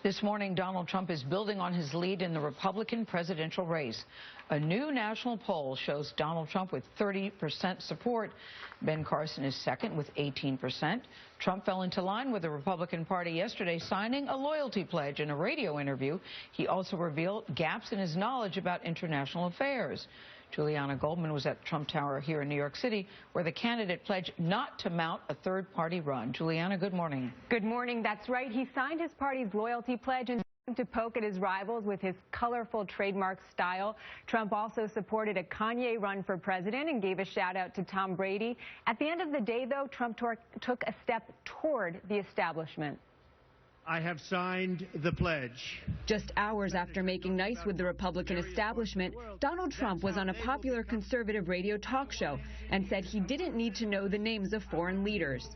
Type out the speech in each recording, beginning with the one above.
This morning, Donald Trump is building on his lead in the Republican presidential race. A new national poll shows Donald Trump with 30% support. Ben Carson is second with 18%. Trump fell into line with the Republican Party yesterday, signing a loyalty pledge. In a radio interview, he also revealed gaps in his knowledge about international affairs. Juliana Goldman was at Trump Tower here in New York City, where the candidate pledged not to mount a third-party run. Juliana, good morning. Good morning. That's right. He signed his party's loyalty pledge and to poke at his rivals with his colorful trademark style. Trump also supported a Kanye run for president and gave a shout-out to Tom Brady. At the end of the day, though, Trump took a step toward the establishment. I have signed the pledge. Just hours after making nice with the Republican establishment, Donald Trump was on a popular conservative radio talk show and said he didn't need to know the names of foreign leaders.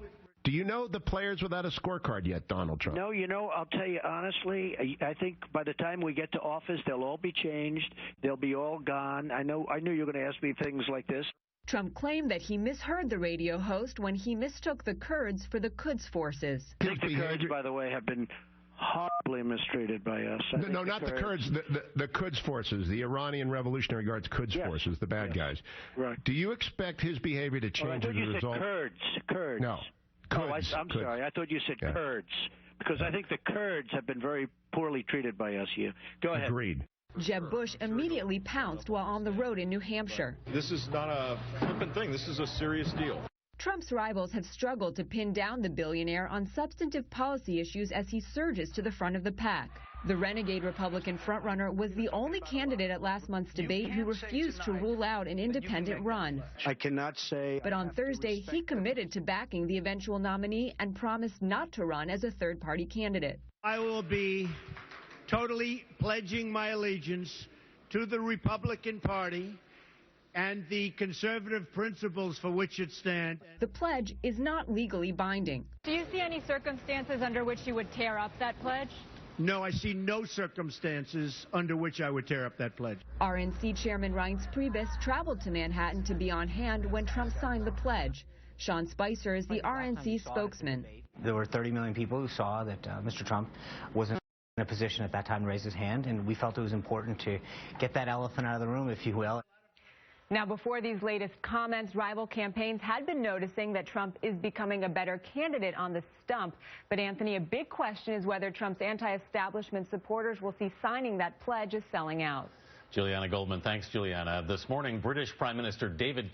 Do you know the players without a scorecard yet, Donald Trump? No, I'll tell you honestly, I think by the time we get to office, they'll all be changed. They'll be all gone. I knew you were going to ask me things like this. Trump claimed that he misheard the radio host when he mistook the Kurds for the Quds forces. I think the Kurds, by the way, have been horribly mistreated by us. No, not the Kurds, the Quds forces, the Iranian Revolutionary Guards Quds forces, the bad guys. Right. Do you expect his behavior to change as a result? Kurds. No. Kurds. I'm sorry. I thought you said Kurds, because I think the Kurds have been very poorly treated by us here. Go ahead. Agreed. Jeb Bush immediately pounced while on the road in New Hampshire. This is not a flippant thing. This is a serious deal. Trump's rivals have struggled to pin down the billionaire on substantive policy issues as he surges to the front of the pack. The renegade Republican frontrunner was the only candidate at last month's debate who refused to rule out an independent run. I cannot say. But on Thursday, he committed to backing the eventual nominee and promised not to run as a third-party candidate. I will be totally pledging my allegiance to the Republican Party and the conservative principles for which it stands. The pledge is not legally binding. Do you see any circumstances under which you would tear up that pledge? No, I see no circumstances under which I would tear up that pledge. RNC Chairman Reince Priebus traveled to Manhattan to be on hand when Trump signed the pledge. Sean Spicer is the RNC spokesman. There were 30 million people who saw that Mr. Trump wasn't in a position at that time to raise his hand, and we felt it was important to get that elephant out of the room, if you will. Now, before these latest comments, rival campaigns had been noticing that Trump is becoming a better candidate on the stump. But, Anthony, a big question is whether Trump's anti-establishment supporters will see signing that pledge as selling out. Juliana Goldman. Thanks, Juliana. This morning, British Prime Minister David